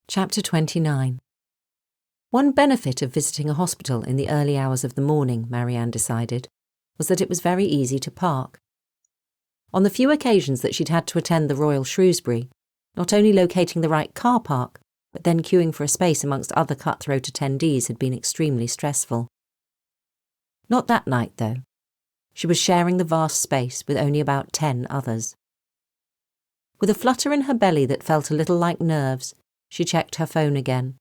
Chapter 29. One benefit of visiting a hospital in the early hours of the morning, Marianne decided, was that it was very easy to park. On the few occasions that she'd had to attend the Royal Shrewsbury, not only locating the right car park, but then queuing for a space amongst other cutthroat attendees had been extremely stressful. Not that night, though. She was sharing the vast space with only about 10 others. With a flutter in her belly that felt a little like nerves, she checked her phone again.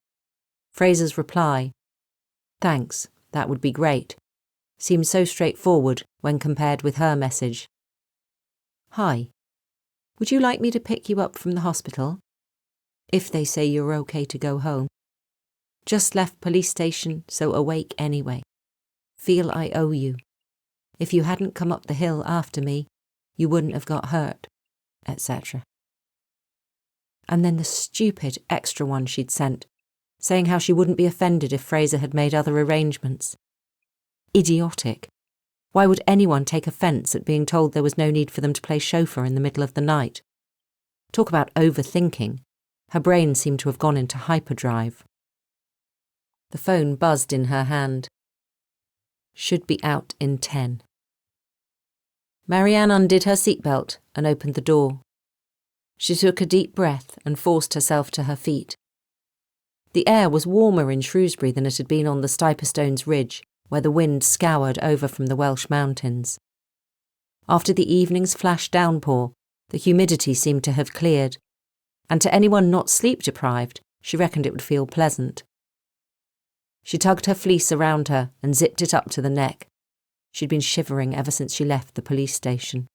Fraser's reply, "Thanks, that would be great," seemed so straightforward when compared with her message. "Hi. Would you like me to pick you up from the hospital? If they say you're okay to go home. Just left police station, so awake anyway. Feel I owe you. If you hadn't come up the hill after me, you wouldn't have got hurt," etc. And then the stupid extra one she'd sent, saying how she wouldn't be offended if Fraser had made other arrangements. Idiotic. Why would anyone take offence at being told there was no need for them to play chauffeur in the middle of the night? Talk about overthinking. Her brain seemed to have gone into hyperdrive. The phone buzzed in her hand. Should be out in 10. Marianne undid her seatbelt and opened the door. She took a deep breath and forced herself to her feet. The air was warmer in Shrewsbury than it had been on the Stiperstones Ridge, where the wind scoured over from the Welsh mountains. After the evening's flash downpour, the humidity seemed to have cleared, and to anyone not sleep-deprived, she reckoned it would feel pleasant. She tugged her fleece around her and zipped it up to the neck. She'd been shivering ever since she left the police station.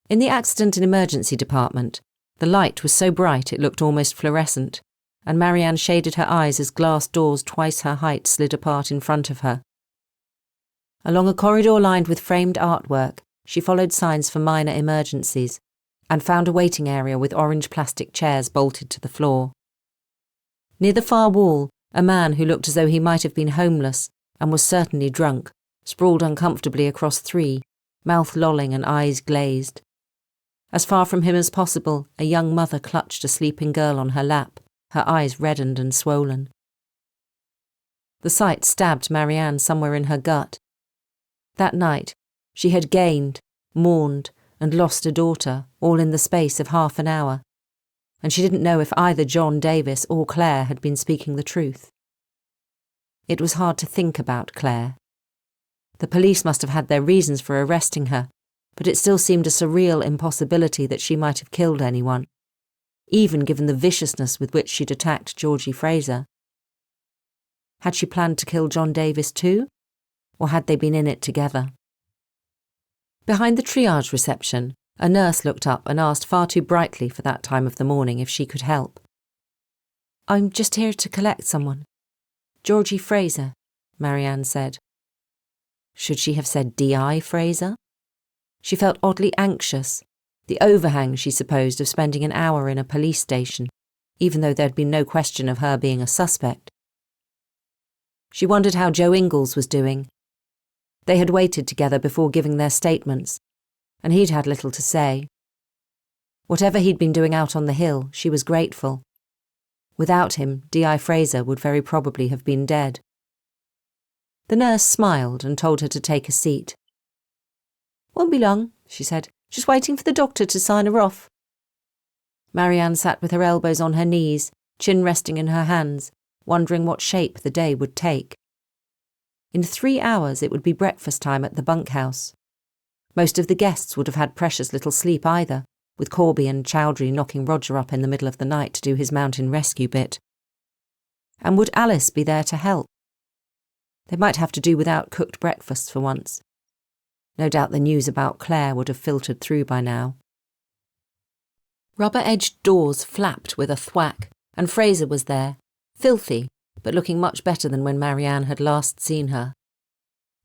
In the accident and emergency department, the light was so bright it looked almost fluorescent, and Marianne shaded her eyes as glass doors twice her height slid apart in front of her. Along a corridor lined with framed artwork, she followed signs for minor emergencies, and found a waiting area with orange plastic chairs bolted to the floor. Near the far wall, a man who looked as though he might have been homeless, and was certainly drunk, sprawled uncomfortably across 3, mouth lolling and eyes glazed. As far from him as possible, a young mother clutched a sleeping girl on her lap, her eyes reddened and swollen. The sight stabbed Marianne somewhere in her gut. That night, she had gained, mourned, and lost a daughter, all in the space of half an hour, and she didn't know if either John Davis or Claire had been speaking the truth. It was hard to think about Claire. The police must have had their reasons for arresting her, but it still seemed a surreal impossibility that she might have killed anyone, even given the viciousness with which she'd attacked Georgie Fraser. Had she planned to kill John Davis too, or had they been in it together? Behind the triage reception, a nurse looked up and asked far too brightly for that time of the morning if she could help. "I'm just here to collect someone. Georgie Fraser," Marianne said. Should she have said D.I. Fraser? She felt oddly anxious, the overhang, she supposed, of spending an hour in a police station, even though there'd been no question of her being a suspect. She wondered how Joe Ingalls was doing. They had waited together before giving their statements, and he'd had little to say. Whatever he'd been doing out on the hill, she was grateful. Without him, D.I. Fraser would very probably have been dead. The nurse smiled and told her to take a seat. "Won't be long," she said. "Just waiting for the doctor to sign her off." Marianne sat with her elbows on her knees, chin resting in her hands, wondering what shape the day would take. In 3 hours it would be breakfast time at the bunkhouse. Most of the guests would have had precious little sleep either, with Corby and Chowdhury knocking Roger up in the middle of the night to do his mountain rescue bit. And would Alice be there to help? They might have to do without cooked breakfasts for once. No doubt the news about Claire would have filtered through by now. Rubber-edged doors flapped with a thwack, and Fraser was there, filthy, but looking much better than when Marianne had last seen her.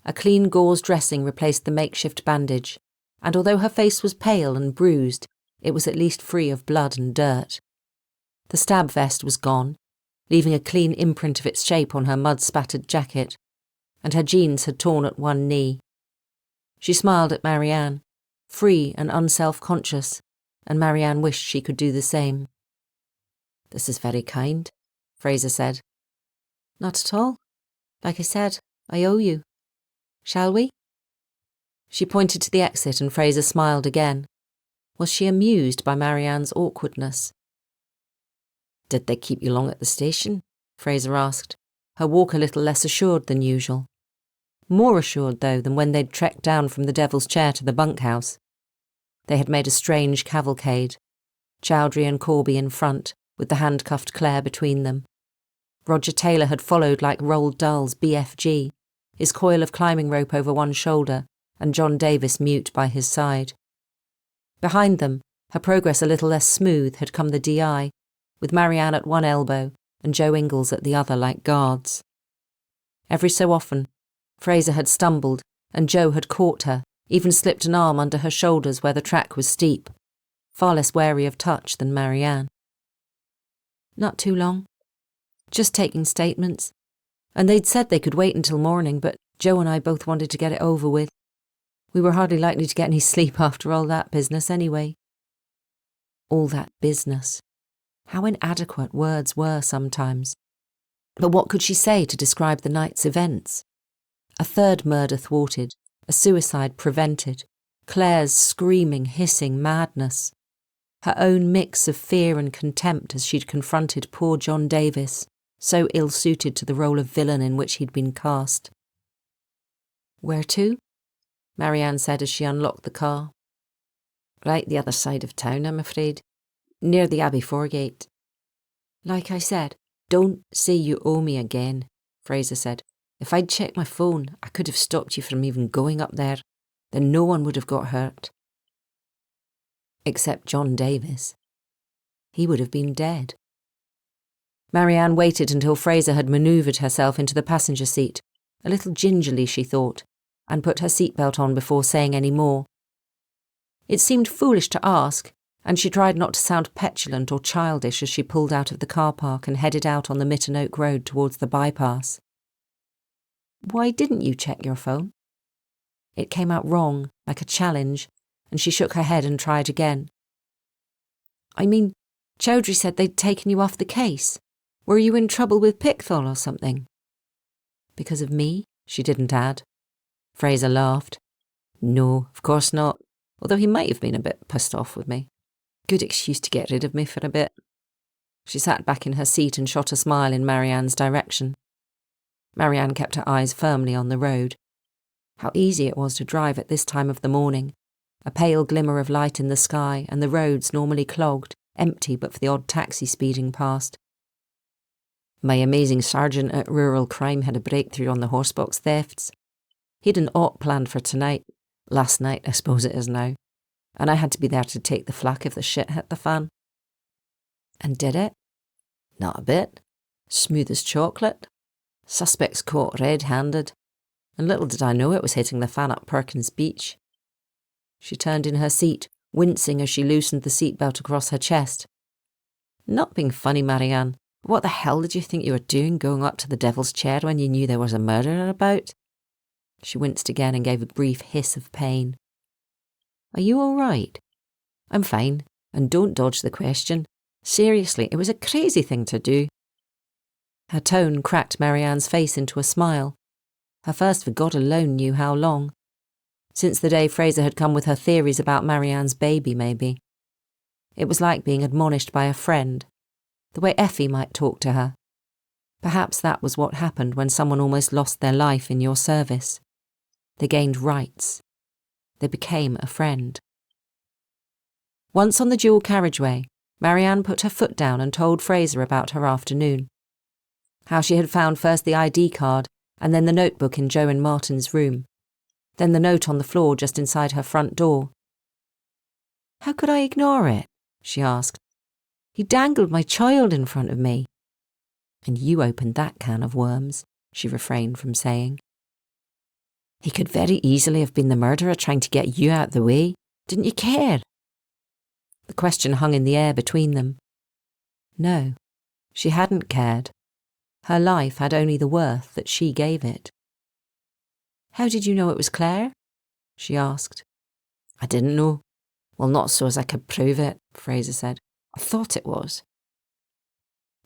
A clean gauze dressing replaced the makeshift bandage, and although her face was pale and bruised, it was at least free of blood and dirt. The stab vest was gone, leaving a clean imprint of its shape on her mud-spattered jacket, and her jeans had torn at one knee. She smiled at Marianne, free and unself-conscious, and Marianne wished she could do the same. "This is very kind," Fraser said. "Not at all. Like I said, I owe you. Shall we?" She pointed to the exit and Fraser smiled again. Was she amused by Marianne's awkwardness? "Did they keep you long at the station?" Fraser asked, her walk a little less assured than usual. More assured, though, than when they'd trekked down from the Devil's Chair to the bunkhouse. They had made a strange cavalcade, Chowdhury and Corby in front, with the handcuffed Claire between them. Roger Taylor had followed like Roald Dahl's BFG, his coil of climbing rope over one shoulder, and John Davis mute by his side. Behind them, her progress a little less smooth, had come the DI, with Marianne at one elbow and Joe Ingalls at the other like guards. Every so often, Fraser had stumbled and Joe had caught her, even slipped an arm under her shoulders where the track was steep, far less wary of touch than Marianne. "Not too long. Just taking statements. And they'd said they could wait until morning, but Joe and I both wanted to get it over with. We were hardly likely to get any sleep after all that business anyway." All that business. How inadequate words were sometimes. But what could she say to describe the night's events? A third murder thwarted, a suicide prevented, Claire's screaming, hissing madness, her own mix of fear and contempt as she'd confronted poor John Davis, so ill-suited to the role of villain in which he'd been cast. "Where to?" Marianne said as she unlocked the car. "Right the other side of town, I'm afraid. Near the Abbey Foregate." "Like I said, don't say you owe me again," Fraser said. "If I'd checked my phone, I could have stopped you from even going up there. Then no one would have got hurt." Except John Davis. He would have been dead. Marianne waited until Fraser had manoeuvred herself into the passenger seat, a little gingerly, she thought, and put her seatbelt on before saying any more. It seemed foolish to ask, and she tried not to sound petulant or childish as she pulled out of the car park and headed out on the Mitten Oak Road towards the bypass. "Why didn't you check your phone?" It came out wrong, like a challenge, and she shook her head and tried again. "I mean, Chowdhury said they'd taken you off the case. Were you in trouble with Pickthall or something?" "Because of me?" she didn't add. Fraser laughed. "No, of course not, although he might have been a bit pissed off with me. Good excuse to get rid of me for a bit." She sat back in her seat and shot a smile in Marianne's direction. Marianne kept her eyes firmly on the road. How easy it was to drive at this time of the morning, a pale glimmer of light in the sky and the roads normally clogged, empty but for the odd taxi speeding past. "My amazing sergeant at Rural Crime had a breakthrough on the horsebox thefts. He'd an op planned for tonight, last night I suppose it is now, and I had to be there to take the flak if the shit hit the fan." "And did it?" "Not a bit. Smooth as chocolate. Suspects caught red-handed, and little did I know it was hitting the fan at Perkins Beach." She turned in her seat, wincing as she loosened the seatbelt across her chest. "Not being funny, Marianne, but what the hell did you think you were doing going up to the Devil's Chair when you knew there was a murderer about?" She winced again and gave a brief hiss of pain. "Are you all right?" "I'm fine, and don't dodge the question. Seriously, it was a crazy thing to do." Her tone cracked Marianne's face into a smile. Her first for God alone knew how long. Since the day Fraser had come with her theories about Marianne's baby, maybe. It was like being admonished by a friend, the way Effie might talk to her. Perhaps that was what happened when someone almost lost their life in your service. They gained rights. They became a friend. Once on the dual carriageway, Marianne put her foot down and told Fraser about her afternoon. How she had found first the ID card and then the notebook in Joe and Martin's room, then the note on the floor just inside her front door. "How could I ignore it?" she asked. "He dangled my child in front of me." "And you opened that can of worms," she refrained from saying. "He could very easily have been the murderer trying to get you out of the way. Didn't you care?" The question hung in the air between them. No, she hadn't cared. Her life had only the worth that she gave it. "How did you know it was Claire?" she asked. "I didn't know. Well, not so as I could prove it," Fraser said. "I thought it was."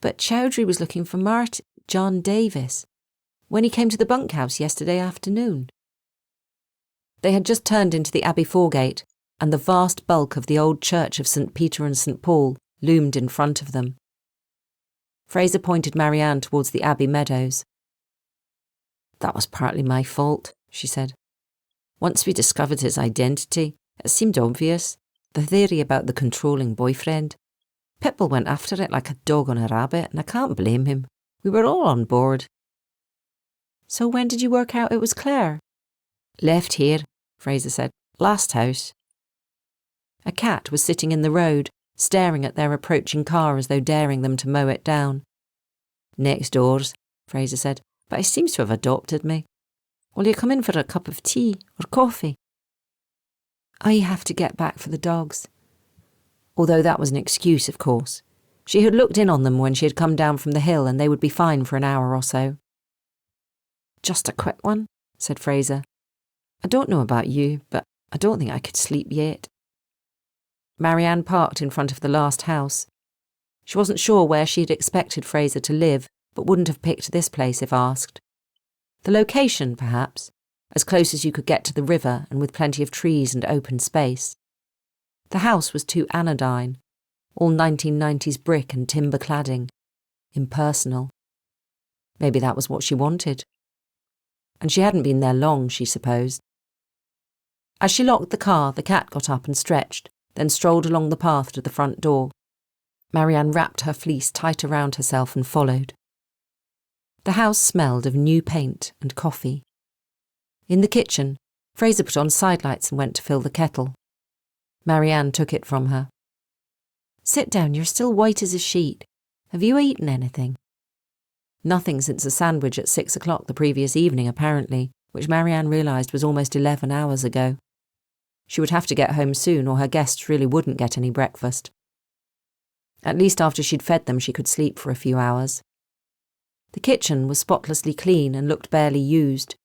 But Chowdhury was looking for John Davis when he came to the bunkhouse yesterday afternoon. They had just turned into the Abbey foregate, and the vast bulk of the old church of St. Peter and St. Paul loomed in front of them. Fraser pointed Marianne towards the Abbey meadows. "That was partly my fault," she said. "Once we discovered his identity, it seemed obvious. The theory about the controlling boyfriend. Pitbull went after it like a dog on a rabbit, and I can't blame him. We were all on board." "So when did you work out it was Claire?" "Left here," Fraser said. "Last house." A cat was sitting in the road, staring at their approaching car as though daring them to mow it down. "Next doors," Fraser said, "but he seems to have adopted me. Will you come in for a cup of tea or coffee?" "I have to get back for the dogs." Although that was an excuse, of course. She had looked in on them when she had come down from the hill, and they would be fine for an hour or so. "Just a quick one," said Fraser. "I don't know about you, but I don't think I could sleep yet." Marianne parked in front of the last house. She wasn't sure where she had expected Fraser to live, but wouldn't have picked this place if asked. The location, perhaps, as close as you could get to the river and with plenty of trees and open space. The house was too anodyne, all 1990s brick and timber cladding, impersonal. Maybe that was what she wanted. And she hadn't been there long, she supposed. As she locked the car, the cat got up and stretched, then strolled along the path to the front door. Marianne wrapped her fleece tight around herself and followed. The house smelled of new paint and coffee. In the kitchen, Fraser put on sidelights and went to fill the kettle. Marianne took it from her. "Sit down, you're still white as a sheet. Have you eaten anything?" Nothing since a sandwich at 6 o'clock the previous evening, apparently, which Marianne realised was almost 11 hours ago. She would have to get home soon, or her guests really wouldn't get any breakfast. At least after she'd fed them, she could sleep for a few hours. The kitchen was spotlessly clean and looked barely used.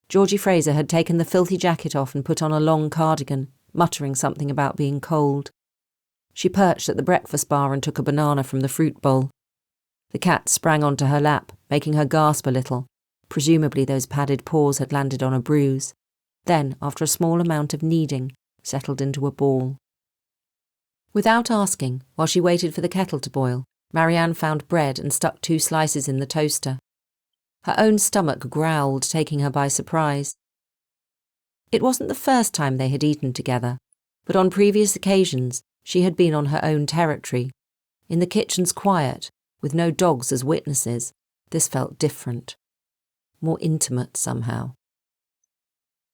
Georgie Fraser had taken the filthy jacket off and put on a long cardigan, muttering something about being cold. She perched at the breakfast bar and took a banana from the fruit bowl. The cat sprang onto her lap, making her gasp a little. Presumably those padded paws had landed on a bruise. Then, after a small amount of kneading, settled into a ball. Without asking, while she waited for the kettle to boil, Marianne found bread and stuck 2 slices in the toaster. Her own stomach growled, taking her by surprise. It wasn't the first time they had eaten together, but on previous occasions she had been on her own territory. In the kitchen's quiet, with no dogs as witnesses, this felt different. More intimate somehow.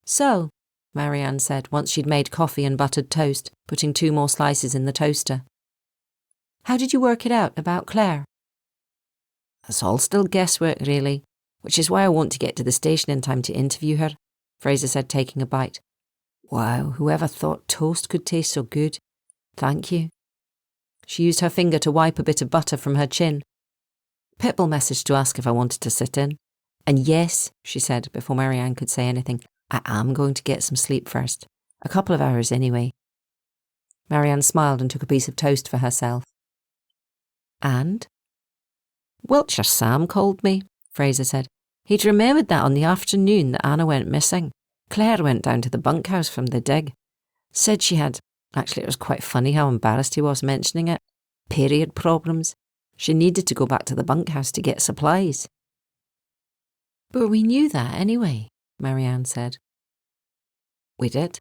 "So," Marianne said once she'd made coffee and buttered toast, putting 2 more slices in the toaster. "How did you work it out about Claire?" "It's all still guesswork, really, which is why I want to get to the station in time to interview her," Fraser said, taking a bite. "Wow, whoever thought toast could taste so good? Thank you." She used her finger to wipe a bit of butter from her chin. "Pitbull messaged to ask if I wanted to sit in. And yes," she said before Marianne could say anything, "I am going to get some sleep first. A couple of hours anyway." Marianne smiled and took a piece of toast for herself. "And?" "Wiltshire Sam called me," Fraser said. "He'd remembered that on the afternoon that Anna went missing, Claire went down to the bunkhouse from the dig. Said she had, actually it was quite funny how embarrassed he was mentioning it, period problems. She needed to go back to the bunkhouse to get supplies." "But we knew that anyway," Marianne said. "We did.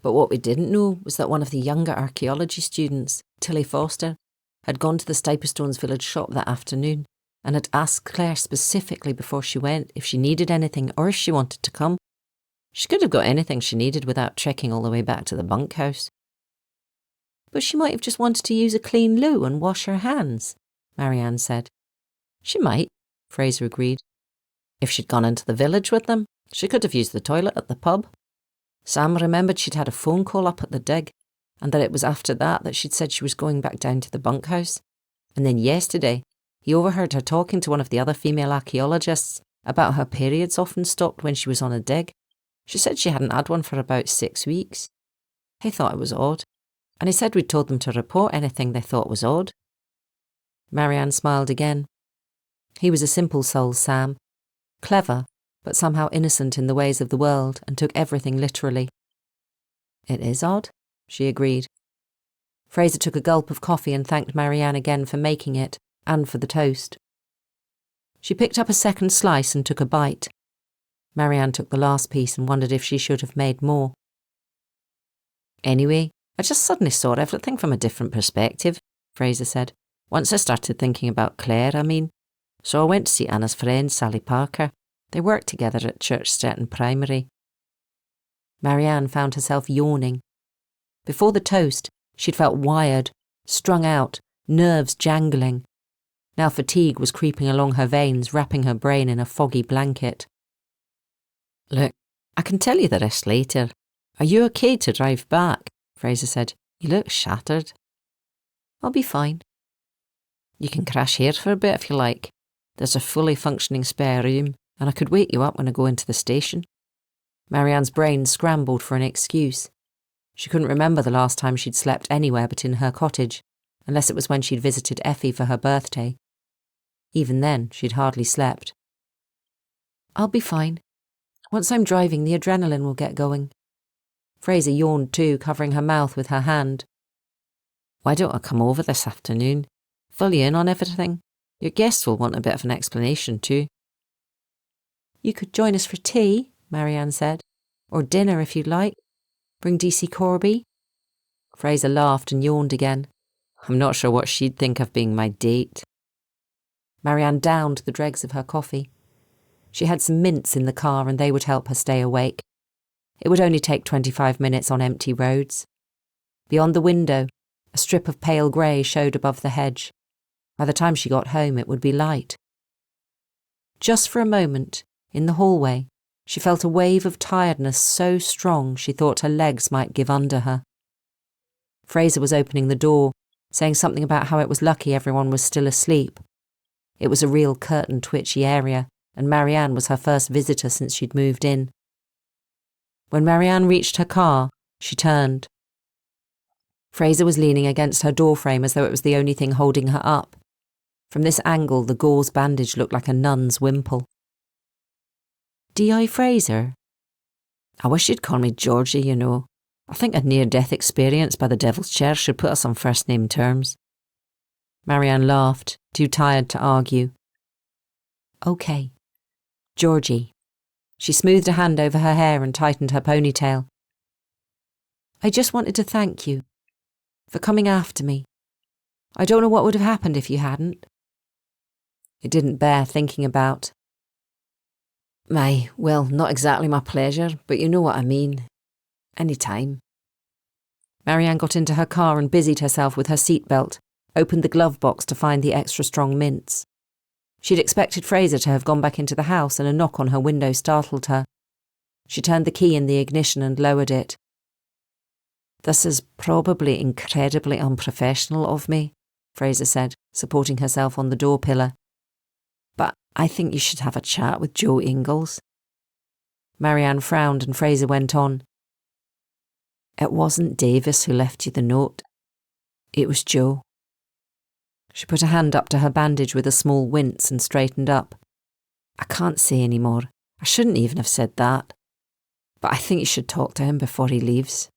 But what we didn't know was that one of the younger archaeology students, Tilly Foster, had gone to the Stiperstones village shop that afternoon and had asked Claire specifically before she went if she needed anything or if she wanted to come. She could have got anything she needed without trekking all the way back to the bunkhouse." "But she might have just wanted to use a clean loo and wash her hands," Marianne said. "She might," Fraser agreed. "If she'd gone into the village with them, she could have used the toilet at the pub. Sam remembered she'd had a phone call up at the dig, and that it was after that she'd said she was going back down to the bunkhouse. And then yesterday, he overheard her talking to one of the other female archaeologists about her periods often stopped when she was on a dig. She said she hadn't had one for about 6 weeks. He thought it was odd, and he said we'd told them to report anything they thought was odd." Marianne smiled again. He was a simple soul, Sam. Clever, but somehow innocent in the ways of the world, and took everything literally. It is odd, she agreed. Fraser took a gulp of coffee and thanked Marianne again for making it, and for the toast. She picked up a second slice and took a bite. Marianne took the last piece and wondered if she should have made more. Anyway, I just suddenly saw everything from a different perspective, Fraser said. Once I started thinking about Claire, So I went to see Anna's friend, Sally Parker. They worked together at Church Stretton Primary. Marianne found herself yawning. Before the toast, she'd felt wired, strung out, nerves jangling. Now fatigue was creeping along her veins, wrapping her brain in a foggy blanket. Look, I can tell you the rest later. Are you okay to drive back? Fraser said. You look shattered. I'll be fine. You can crash here for a bit if you like. There's a fully functioning spare room, and I could wake you up when I go into the station. Marianne's brain scrambled for an excuse. She couldn't remember the last time she'd slept anywhere but in her cottage, unless it was when she'd visited Effie for her birthday. Even then, she'd hardly slept. I'll be fine. Once I'm driving, the adrenaline will get going. Fraser yawned too, covering her mouth with her hand. Why don't I come over this afternoon? Fill you in on everything. Your guests will want a bit of an explanation too. You could join us for tea, Marianne said. Or dinner if you'd like. Bring DC Corby. Fraser laughed and yawned again. I'm not sure what she'd think of being my date. Marianne downed the dregs of her coffee. She had some mints in the car and they would help her stay awake. It would only take 25 minutes on empty roads. Beyond the window, a strip of pale grey showed above the hedge. By the time she got home, it would be light. Just for a moment, in the hallway, she felt a wave of tiredness so strong she thought her legs might give under her. Fraser was opening the door, saying something about how it was lucky everyone was still asleep. It was a real curtain-twitchy area, and Marianne was her first visitor since she'd moved in. When Marianne reached her car, she turned. Fraser was leaning against her doorframe as though it was the only thing holding her up. From this angle, the gauze bandage looked like a nun's wimple. D.I. Fraser? I wish you'd call me Georgie, you know. I think a near-death experience by the Devil's Chair should put us on first-name terms. Marianne laughed, too tired to argue. OK. Georgie. She smoothed a hand over her hair and tightened her ponytail. I just wanted to thank you for coming after me. I don't know what would have happened if you hadn't. It didn't bear thinking about. Well, not exactly my pleasure, but you know what I mean. Any time. Marianne got into her car and busied herself with her seatbelt, opened the glove box to find the extra strong mints. She'd expected Fraser to have gone back into the house and a knock on her window startled her. She turned the key in the ignition and lowered it. This is probably incredibly unprofessional of me, Fraser said, supporting herself on the door pillar. But I think you should have a chat with Joe Ingalls. Marianne frowned and Fraser went on. It wasn't Davis who left you the note. It was Joe. She put a hand up to her bandage with a small wince and straightened up. I can't say any more. I shouldn't even have said that. But I think you should talk to him before he leaves.